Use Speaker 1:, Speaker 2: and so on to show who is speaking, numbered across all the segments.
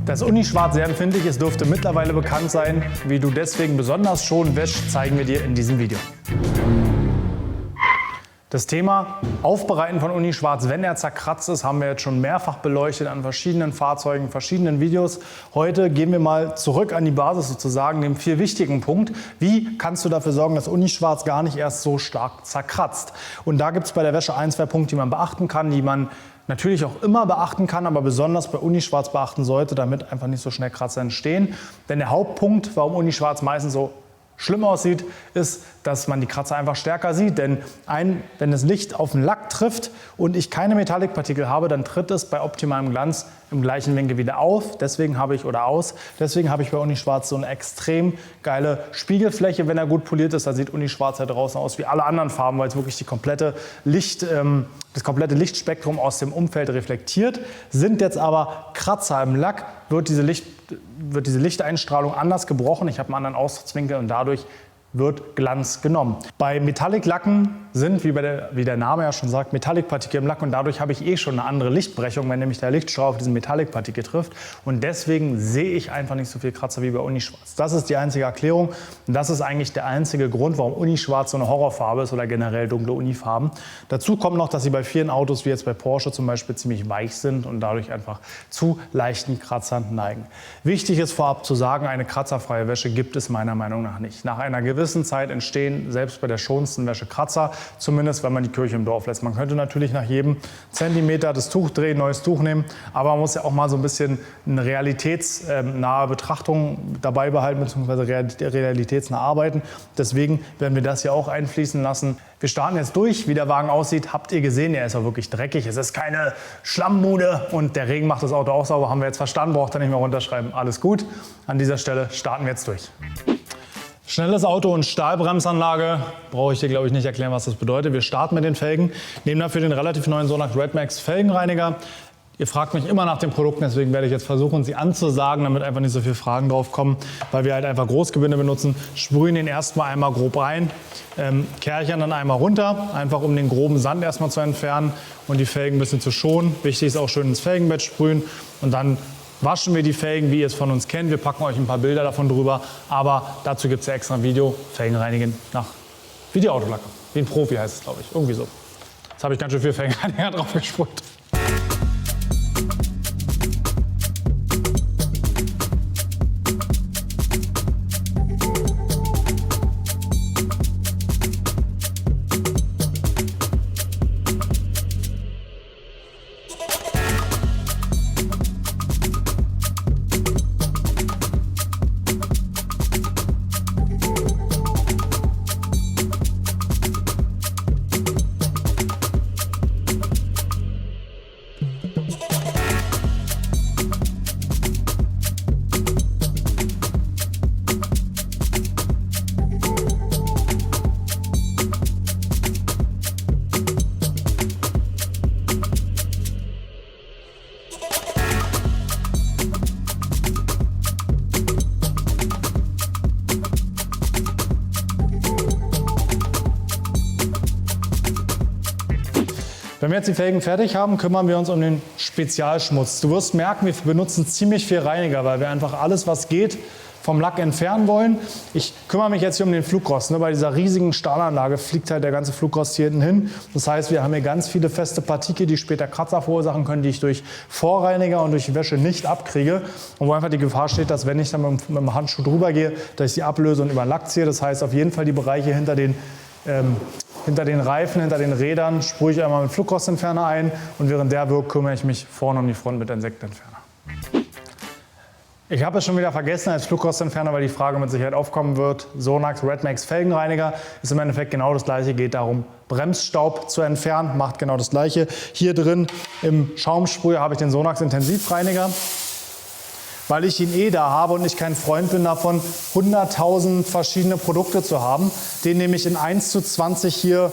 Speaker 1: Dass Unischwarz sehr empfindlich ist, dürfte mittlerweile bekannt sein. Wie du deswegen besonders schon wäschst, zeigen wir dir in diesem Video. Das Thema Aufbereiten von Unischwarz, wenn er zerkratzt ist, haben wir jetzt schon mehrfach beleuchtet an verschiedenen Fahrzeugen, verschiedenen Videos. Heute gehen wir mal zurück an die Basis sozusagen, dem viel wichtigen Punkt. Wie kannst du dafür sorgen, dass Unischwarz gar nicht erst so stark zerkratzt? Und da gibt es bei der Wäsche ein, zwei Punkte, die man beachten kann, die man natürlich auch immer beachten kann, aber besonders bei Unischwarz beachten sollte, damit einfach nicht so schnell Kratzer entstehen. Denn der Hauptpunkt, warum Unischwarz meistens so schlimm aussieht, ist, dass man die Kratzer einfach stärker sieht. Denn wenn das Licht auf den Lack trifft und ich keine Metallicpartikel habe, dann tritt es bei optimalem Glanz im gleichen Winkel wieder auf. Deswegen habe ich bei Unischwarz so eine extrem geile Spiegelfläche, wenn er gut poliert ist. Da sieht Unischwarz ja draußen aus wie alle anderen Farben, weil es wirklich das komplette Lichtspektrum aus dem Umfeld reflektiert. Sind jetzt aber Kratzer im Lack, wird diese Lichteinstrahlung anders gebrochen. Ich habe einen anderen Austrittswinkel und dadurch wird Glanz genommen. Bei Metallic-Lacken sind, wie der Name ja schon sagt, Metallic-Partikel im Lack und dadurch habe ich schon eine andere Lichtbrechung, wenn nämlich der Lichtstrahl auf diesen Metallic-Partikel trifft und deswegen sehe ich einfach nicht so viel Kratzer wie bei Unischwarz. Das ist die einzige Erklärung und das ist eigentlich der einzige Grund, warum Unischwarz so eine Horrorfarbe ist oder generell dunkle Unifarben. Dazu kommt noch, dass sie bei vielen Autos, wie jetzt bei Porsche zum Beispiel, ziemlich weich sind und dadurch einfach zu leichten Kratzern neigen. Wichtig ist vorab zu sagen, eine kratzerfreie Wäsche gibt es meiner Meinung nach nicht. Nach einer gewissen Zeit entstehen selbst bei der schonendsten Wäsche Kratzer, zumindest wenn man die Kirche im Dorf lässt. Man könnte natürlich nach jedem Zentimeter das Tuch drehen, neues Tuch nehmen, aber man muss ja auch mal so ein bisschen eine realitätsnahe Betrachtung dabei behalten, beziehungsweise realitätsnah arbeiten. Deswegen werden wir das hier auch einfließen lassen. Wir starten jetzt durch, wie der Wagen aussieht. Habt ihr gesehen, er ist auch wirklich dreckig. Es ist keine Schlammmude und der Regen macht das Auto auch sauber. Haben wir jetzt verstanden, braucht ihr nicht mehr runterschreiben. Alles gut. An dieser Stelle starten wir jetzt durch. Schnelles Auto und Stahlbremsanlage, brauche ich dir glaube ich nicht erklären, was das bedeutet. Wir starten mit den Felgen, nehmen dafür den relativ neuen Sonax Redmax Felgenreiniger. Ihr fragt mich immer nach den Produkten, deswegen werde ich jetzt versuchen, sie anzusagen, damit einfach nicht so viele Fragen drauf kommen, weil wir halt einfach Großgebinde benutzen. Sprühen den erstmal einmal grob rein, kerchern dann einmal runter, einfach um den groben Sand erstmal zu entfernen und die Felgen ein bisschen zu schonen. Wichtig ist auch schön ins Felgenbett sprühen und dann waschen wir die Felgen, wie ihr es von uns kennt. Wir packen euch ein paar Bilder davon drüber, aber dazu gibt es ja extra ein Video, Felgen reinigen nach Videoautolacker. Wie ein Profi heißt es, glaube ich, irgendwie so. Jetzt habe ich ganz schön viel Felgenreiniger drauf gesprüht. Wenn wir jetzt die Felgen fertig haben, kümmern wir uns um den Spezialschmutz. Du wirst merken, wir benutzen ziemlich viel Reiniger, weil wir einfach alles, was geht, vom Lack entfernen wollen. Ich kümmere mich jetzt hier um den Flugrost. Bei dieser riesigen Stahlanlage fliegt halt der ganze Flugrost hier hinten hin. Das heißt, wir haben hier ganz viele feste Partikel, die später Kratzer verursachen können, die ich durch Vorreiniger und durch Wäsche nicht abkriege. Und wo einfach die Gefahr steht, dass wenn ich dann mit dem Handschuh drüber gehe, dass ich die ablöse und über den Lack ziehe. Das heißt, auf jeden Fall die Bereiche hinter den Reifen, hinter den Rädern sprühe ich einmal mit Flugrostentferner ein und während der wirkt, kümmere ich mich vorne um die Front mit Insektenentferner. Ich habe es schon wieder vergessen als Flugrostentferner, weil die Frage mit Sicherheit aufkommen wird. Sonax Redmax Felgenreiniger ist im Endeffekt genau das gleiche, geht darum, Bremsstaub zu entfernen, macht genau das gleiche. Hier drin im Schaumsprüher habe ich den Sonax Intensivreiniger. Weil ich ihn da habe und ich kein Freund bin davon, 100.000 verschiedene Produkte zu haben. Den nehme ich in 1:20 hier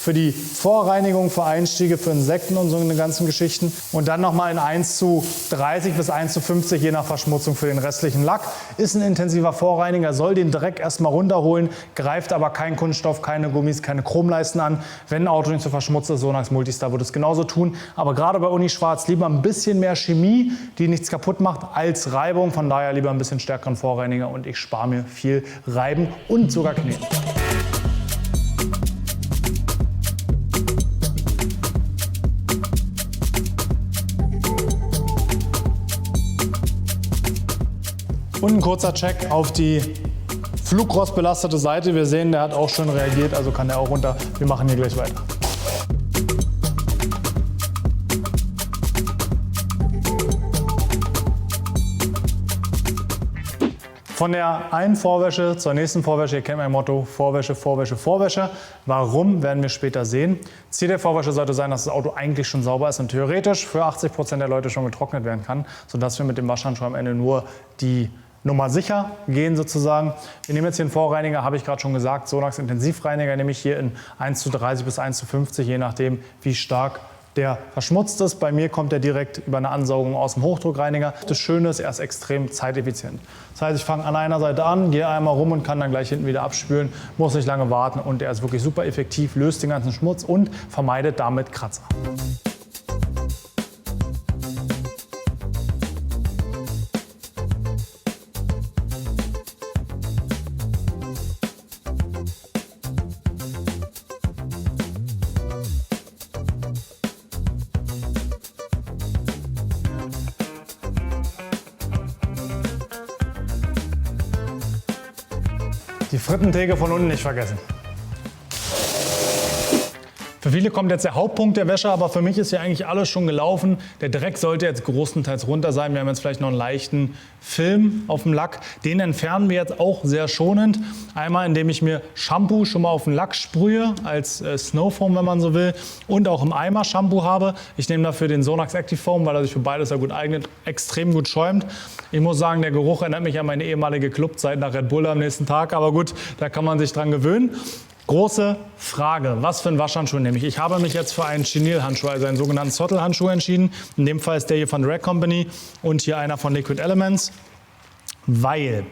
Speaker 1: für die Vorreinigung, für Einstiege, für Insekten und so eine ganzen Geschichten. Und dann nochmal in 1:30 bis 1:50 je nach Verschmutzung für den restlichen Lack. Ist ein intensiver Vorreiniger, soll den Dreck erstmal runterholen, greift aber kein Kunststoff, keine Gummis, keine Chromleisten an. Wenn ein Auto nicht so verschmutzt ist, Sonax Multistar wird es genauso tun. Aber gerade bei Unischwarz lieber ein bisschen mehr Chemie, die nichts kaputt macht, als Reibung. Von daher lieber ein bisschen stärkeren Vorreiniger und ich spare mir viel Reiben und sogar Kneten. Und ein kurzer Check auf die flugrostbelastete Seite. Wir sehen, der hat auch schon reagiert, also kann der auch runter. Wir machen hier gleich weiter. Von der einen Vorwäsche zur nächsten Vorwäsche, ihr kennt mein Motto, Vorwäsche, Vorwäsche, Vorwäsche. Warum, werden wir später sehen. Ziel der Vorwäsche sollte sein, dass das Auto eigentlich schon sauber ist und theoretisch für 80% der Leute schon getrocknet werden kann, sodass wir mit dem Waschhandschuh am Ende nur die Nummer sicher gehen sozusagen. Wir nehmen jetzt hier einen Vorreiniger, habe ich gerade schon gesagt, Sonax Intensivreiniger nehme ich hier in 1:30 bis 1:50, je nachdem wie stark der verschmutzt ist. Bei mir kommt er direkt über eine Ansaugung aus dem Hochdruckreiniger. Das Schöne ist, er ist extrem zeiteffizient. Das heißt, ich fange an einer Seite an, gehe einmal rum und kann dann gleich hinten wieder abspülen, muss nicht lange warten und er ist wirklich super effektiv, löst den ganzen Schmutz und vermeidet damit Kratzer. Die Frittentheke von unten nicht vergessen. Für viele kommt jetzt der Hauptpunkt der Wäsche, aber für mich ist ja eigentlich alles schon gelaufen. Der Dreck sollte jetzt größtenteils runter sein. Wir haben jetzt vielleicht noch einen leichten Film auf dem Lack. Den entfernen wir jetzt auch sehr schonend. Einmal, indem ich mir Shampoo schon mal auf den Lack sprühe, als Snowfoam, wenn man so will. Und auch im Eimer Shampoo habe. Ich nehme dafür den Sonax Active Foam, weil er sich für beides sehr gut eignet. Extrem gut schäumt. Ich muss sagen, der Geruch erinnert mich an meine ehemalige Clubzeit nach Red Bull am nächsten Tag. Aber gut, da kann man sich dran gewöhnen. Große Frage, was für einen Waschhandschuh nehme ich? Ich habe mich jetzt für einen Chenil-Handschuh, also einen sogenannten Zottel-Handschuh entschieden. In dem Fall ist der hier von Rag Company und hier einer von Liquid Elements, weil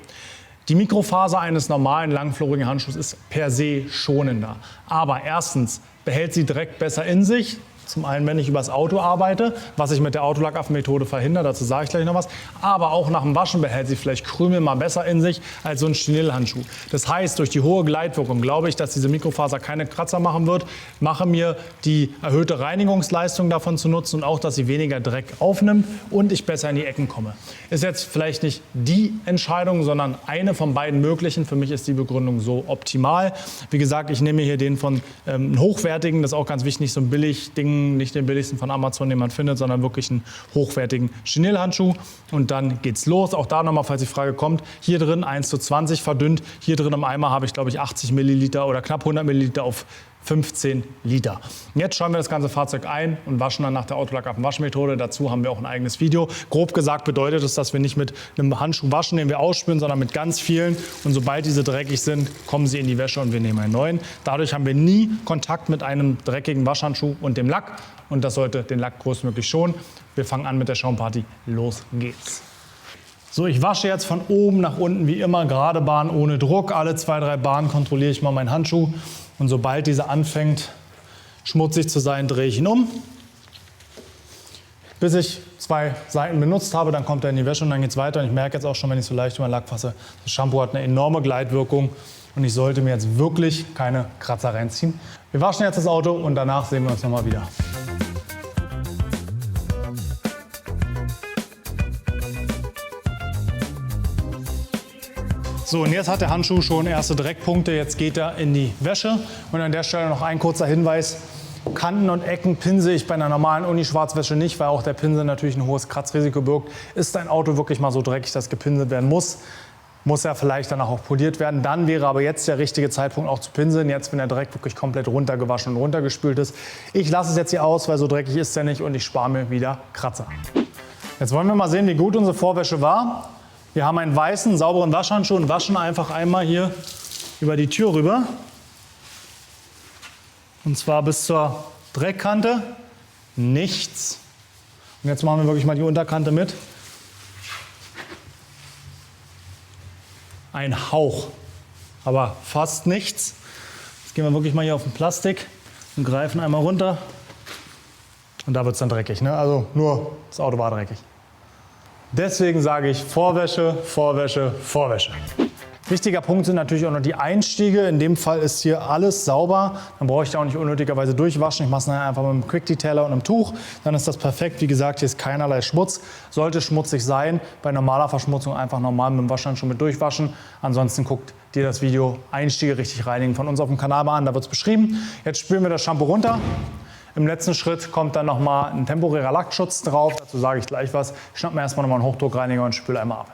Speaker 1: die Mikrofaser eines normalen langflorigen Handschuhs ist per se schonender. Aber erstens behält sie Dreck besser in sich. Zum einen, wenn ich übers Auto arbeite, was ich mit der Autolackaffen-Methode verhindere, dazu sage ich gleich noch was. Aber auch nach dem Waschen behält sie vielleicht Krümel mal besser in sich als so ein Chenil-Handschuh. Das heißt, durch die hohe Gleitwirkung glaube ich, dass diese Mikrofaser keine Kratzer machen wird. Mache mir die erhöhte Reinigungsleistung davon zu nutzen und auch, dass sie weniger Dreck aufnimmt und ich besser in die Ecken komme. Ist jetzt vielleicht nicht die Entscheidung, sondern eine von beiden möglichen. Für mich ist die Begründung so optimal. Wie gesagt, ich nehme hier den von hochwertigen, das ist auch ganz wichtig, nicht so ein Billig-Ding, nicht den billigsten von Amazon, den man findet, sondern wirklich einen hochwertigen Chenil-Handschuh. Und dann geht's los. Auch da nochmal, falls die Frage kommt, hier drin 1:20 verdünnt. Hier drin im Eimer habe ich, glaube ich, 80 Milliliter oder knapp 100 Milliliter auf 15 Liter. Jetzt schauen wir das ganze Fahrzeug ein und waschen dann nach der Autolackaffen-Waschmethode. Dazu haben wir auch ein eigenes Video. Grob gesagt bedeutet es, dass wir nicht mit einem Handschuh waschen, den wir ausspülen, sondern mit ganz vielen. Und sobald diese dreckig sind, kommen sie in die Wäsche und wir nehmen einen neuen. Dadurch haben wir nie Kontakt mit einem dreckigen Waschhandschuh und dem Lack. Und das sollte den Lack größtmöglich schonen. Wir fangen an mit der Schaumparty. Los geht's. So, ich wasche jetzt von oben nach unten wie immer, gerade Bahn ohne Druck. Alle 2-3 Bahnen kontrolliere ich mal meinen Handschuh. Und sobald dieser anfängt, schmutzig zu sein, drehe ich ihn um. Bis ich 2 Seiten benutzt habe, dann kommt er in die Wäsche und dann geht es weiter. Und ich merke jetzt auch schon, wenn ich so leicht über den Lack fasse, das Shampoo hat eine enorme Gleitwirkung. Und ich sollte mir jetzt wirklich keine Kratzer reinziehen. Wir waschen jetzt das Auto und danach sehen wir uns nochmal wieder. So, und jetzt hat der Handschuh schon erste Dreckpunkte. Jetzt geht er in die Wäsche. Und an der Stelle noch ein kurzer Hinweis. Kanten und Ecken pinsel ich bei einer normalen Uni-Schwarzwäsche nicht, weil auch der Pinsel natürlich ein hohes Kratzrisiko birgt. Ist dein Auto wirklich mal so dreckig, dass gepinselt werden muss, muss er vielleicht danach auch poliert werden. Dann wäre aber jetzt der richtige Zeitpunkt auch zu pinseln. Jetzt, wenn der Dreck wirklich komplett runtergewaschen und runtergespült ist. Ich lasse es jetzt hier aus, weil so dreckig ist er nicht und ich spare mir wieder Kratzer. Jetzt wollen wir mal sehen, wie gut unsere Vorwäsche war. Wir haben einen weißen, sauberen Waschhandschuh und waschen einfach einmal hier über die Tür rüber. Und zwar bis zur Dreckkante. Nichts. Und jetzt machen wir wirklich mal die Unterkante mit. Ein Hauch, aber fast nichts. Jetzt gehen wir wirklich mal hier auf den Plastik und greifen einmal runter. Und da wird es dann dreckig, ne? Also nur das Auto war dreckig. Deswegen sage ich Vorwäsche, Vorwäsche, Vorwäsche. Wichtiger Punkt sind natürlich auch noch die Einstiege. In dem Fall ist hier alles sauber. Dann brauche ich da auch nicht unnötigerweise durchwaschen. Ich mache es nachher einfach mit einem Quick Detailer und einem Tuch. Dann ist das perfekt. Wie gesagt, hier ist keinerlei Schmutz. Sollte schmutzig sein, bei normaler Verschmutzung einfach normal mit dem Waschhandschuh mit durchwaschen. Ansonsten guckt dir das Video Einstiege richtig reinigen von uns auf dem Kanal mal an. Da wird es beschrieben. Jetzt spülen wir das Shampoo runter. Im letzten Schritt kommt dann nochmal ein temporärer Lackschutz drauf. Dazu sage ich gleich was. Ich schnappe mir erstmal nochmal einen Hochdruckreiniger und spüle einmal ab.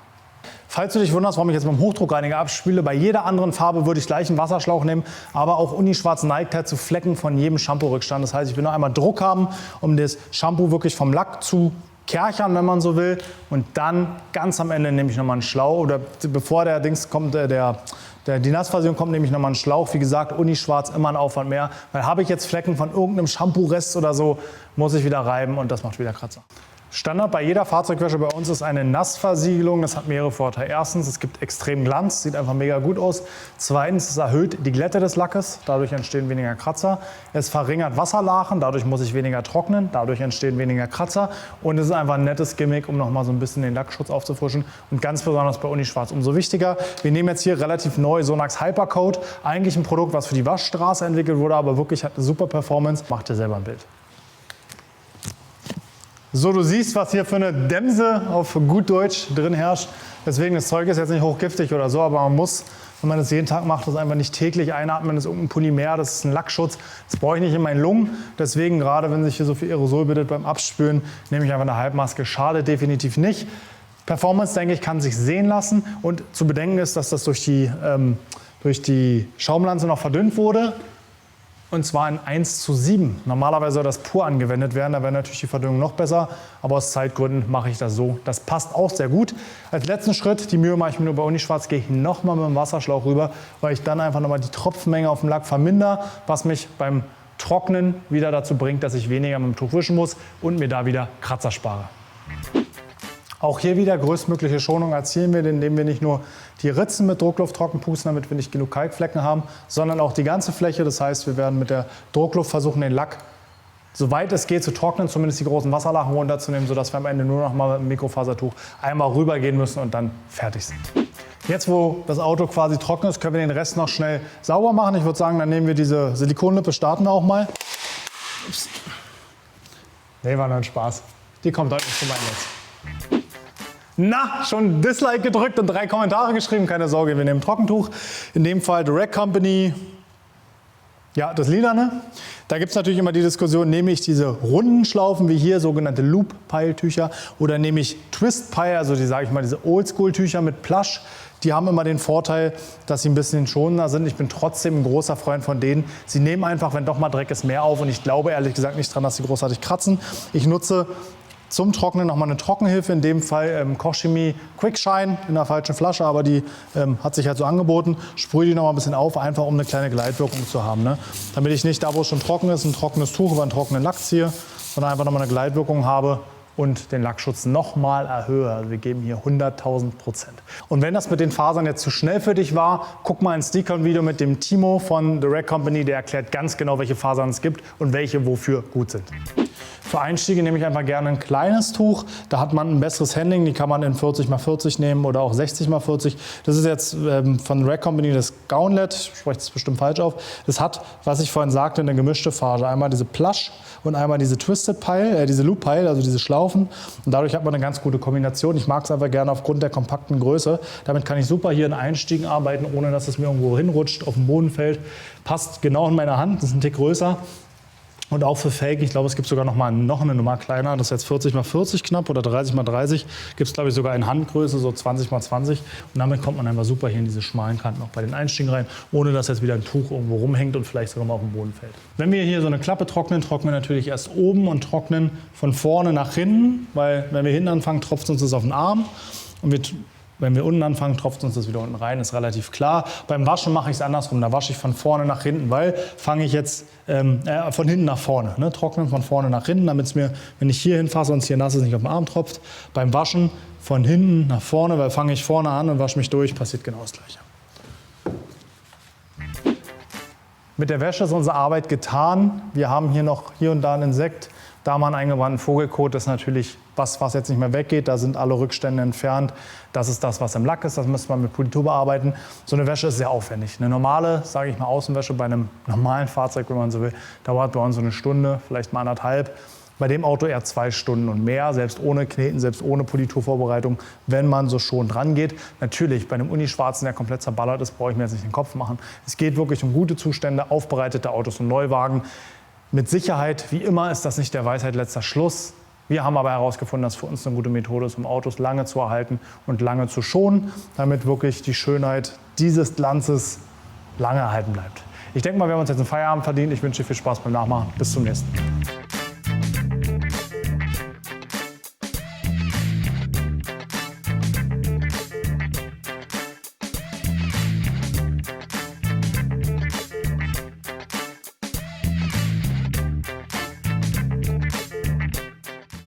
Speaker 1: Falls du dich wunderst, warum ich jetzt mit dem Hochdruckreiniger abspüle, bei jeder anderen Farbe würde ich gleich einen Wasserschlauch nehmen, aber auch Unischwarz neigt halt zu Flecken von jedem Shampoo-Rückstand. Das heißt, ich will nur einmal Druck haben, um das Shampoo wirklich vom Lack zu kerchern, wenn man so will. Und dann ganz am Ende nehme ich nochmal einen Schlauch, oder bevor der Dings kommt, die Nassversierung kommt, nehme ich nochmal einen Schlauch. Wie gesagt, Unischwarz immer ein Aufwand mehr, weil habe ich jetzt Flecken von irgendeinem Shampoo-Rest oder so, muss ich wieder reiben und das macht wieder Kratzer. Standard bei jeder Fahrzeugwäsche bei uns ist eine Nassversiegelung. Das hat mehrere Vorteile. Erstens, es gibt extrem Glanz, sieht einfach mega gut aus. Zweitens, es erhöht die Glätte des Lackes, dadurch entstehen weniger Kratzer. Es verringert Wasserlachen, dadurch muss ich weniger trocknen, dadurch entstehen weniger Kratzer. Und es ist einfach ein nettes Gimmick, um nochmal so ein bisschen den Lackschutz aufzufrischen. Und ganz besonders bei Unischwarz umso wichtiger. Wir nehmen jetzt hier relativ neu Sonax Hypercoat. Eigentlich ein Produkt, was für die Waschstraße entwickelt wurde, aber wirklich hat eine super Performance. Mach dir selber ein Bild. So, du siehst, was hier für eine Dämse auf gut Deutsch drin herrscht. Deswegen, das Zeug ist jetzt nicht hochgiftig oder so, aber man muss, wenn man das jeden Tag macht, das einfach nicht täglich einatmen. Das ist irgendein Polymer, das ist ein Lackschutz. Das brauche ich nicht in meinen Lungen. Deswegen, gerade wenn sich hier so viel Aerosol bildet beim Abspülen, nehme ich einfach eine Halbmaske. Schadet definitiv nicht. Performance, denke ich, kann sich sehen lassen. Und zu bedenken ist, dass das durch die Schaumlanze noch verdünnt wurde. Und zwar in 1:7. Normalerweise soll das pur angewendet werden, da wäre natürlich die Verdünnung noch besser. Aber aus Zeitgründen mache ich das so. Das passt auch sehr gut. Als letzten Schritt, die Mühe mache ich mir nur bei Unischwarz, gehe ich nochmal mit dem Wasserschlauch rüber, weil ich dann einfach nochmal die Tropfenmenge auf dem Lack vermindere, was mich beim Trocknen wieder dazu bringt, dass ich weniger mit dem Tuch wischen muss und mir da wieder Kratzer spare. Auch hier wieder größtmögliche Schonung erzielen wir, indem wir nicht nur die Ritzen mit Druckluft trocken pusten, damit wir nicht genug Kalkflecken haben, sondern auch die ganze Fläche. Das heißt, wir werden mit der Druckluft versuchen, den Lack, soweit es geht, zu trocknen, zumindest die großen Wasserlachen runterzunehmen, sodass wir am Ende nur noch mal mit dem Mikrofasertuch einmal rübergehen müssen und dann fertig sind. Jetzt, wo das Auto quasi trocken ist, können wir den Rest noch schnell sauber machen. Ich würde sagen, dann nehmen wir diese Silikonlippe, starten wir auch mal. Ups. Nee, war nur ein Spaß. Die kommt heute nicht zu meinem Netz. Na, schon Dislike gedrückt und 3 Kommentare geschrieben. Keine Sorge, wir nehmen Trockentuch. In dem Fall The Rack Company. Ja, das Lilane. Da gibt es natürlich immer die Diskussion, nehme ich diese runden Schlaufen wie hier, sogenannte Loop-Pile-Tücher, oder nehme ich Twist-Pile, also die, sage ich mal, diese Oldschool-Tücher mit Plush. Die haben immer den Vorteil, dass sie ein bisschen schonender sind. Ich bin trotzdem ein großer Freund von denen. Sie nehmen einfach, wenn doch mal Dreck ist, mehr auf. Und ich glaube ehrlich gesagt nicht dran, dass sie großartig kratzen. Ich nutze zum Trocknen nochmal eine Trockenhilfe, in dem Fall Kochchemie Quickshine in der falschen Flasche, aber die hat sich halt so angeboten. Sprühe die nochmal ein bisschen auf, einfach um eine kleine Gleitwirkung zu haben. Ne? Damit ich nicht da, wo es schon trocken ist, ein trockenes Tuch über einen trockenen Lack ziehe, sondern einfach nochmal eine Gleitwirkung habe und den Lackschutz nochmal erhöhe. Also wir geben hier 100.000%. Und wenn das mit den Fasern jetzt zu schnell für dich war, guck mal ins Decon-Video mit dem Timo von The Rack Company, der erklärt ganz genau, welche Fasern es gibt und welche wofür gut sind. Für Einstiege nehme ich einfach gerne ein kleines Tuch. Da hat man ein besseres Handling. Die kann man in 40×40 nehmen oder auch 60×40. Das ist jetzt von Rack Company das Gauntlet. Ich spreche das bestimmt falsch auf. Das hat, was ich vorhin sagte, eine gemischte Farbe. Einmal diese Plush und einmal diese Twisted Pile, diese Loop Pile, also diese Schlaufen. Und dadurch hat man eine ganz gute Kombination. Ich mag es einfach gerne aufgrund der kompakten Größe. Damit kann ich super hier in Einstiegen arbeiten, ohne dass es mir irgendwo hinrutscht, auf den Boden fällt. Passt genau in meine Hand. Das ist ein Tick größer. Und auch für Fake, ich glaube, es gibt sogar noch eine Nummer kleiner, das ist jetzt 40×40 knapp oder 30×30, gibt es glaube ich sogar in Handgröße, so 20×20. Und damit kommt man einfach super hier in diese schmalen Kanten auch bei den Einstiegen rein, ohne dass jetzt wieder ein Tuch irgendwo rumhängt und vielleicht sogar mal auf den Boden fällt. Wenn wir hier so eine Klappe trocknen, trocknen wir natürlich erst oben und trocknen von vorne nach hinten, weil wenn wir hinten anfangen, tropft uns das auf den Arm. Und wir Wenn wir unten anfangen, tropft uns das wieder unten rein, ist relativ klar. Beim Waschen mache ich es andersrum, da wasche ich von vorne nach hinten, weil fange ich jetzt von hinten nach vorne, ne? Trocknen von vorne nach hinten, damit es mir, wenn ich hier hinfasse und es hier nass ist, nicht auf den Arm tropft. Beim Waschen von hinten nach vorne, weil fange ich vorne an und wasche mich durch, passiert genau das Gleiche. Mit der Wäsche ist unsere Arbeit getan. Wir haben hier und da einen Insekt, da mal einen eingebrannten Vogelkot. Das ist natürlich was jetzt nicht mehr weggeht. Da sind alle Rückstände entfernt. Das ist das, was im Lack ist. Das müsste man mit Politur bearbeiten. So eine Wäsche ist sehr aufwendig. Eine normale, sage ich mal, Außenwäsche bei einem normalen Fahrzeug, wenn man so will, dauert bei uns so eine Stunde, vielleicht mal 1,5. Bei dem Auto eher 2 Stunden und mehr, selbst ohne Kneten, selbst ohne Politurvorbereitung, wenn man so schon dran geht. Natürlich, bei einem Unischwarzen, der komplett zerballert ist, brauche ich mir jetzt nicht den Kopf machen. Es geht wirklich um gute Zustände, aufbereitete Autos und Neuwagen. Mit Sicherheit, wie immer, ist das nicht der Weisheit letzter Schluss. Wir haben aber herausgefunden, dass für uns eine gute Methode ist, um Autos lange zu erhalten und lange zu schonen, damit wirklich die Schönheit dieses Glanzes lange erhalten bleibt. Ich denke mal, wir haben uns jetzt einen Feierabend verdient. Ich wünsche dir viel Spaß beim Nachmachen. Bis zum nächsten Mal.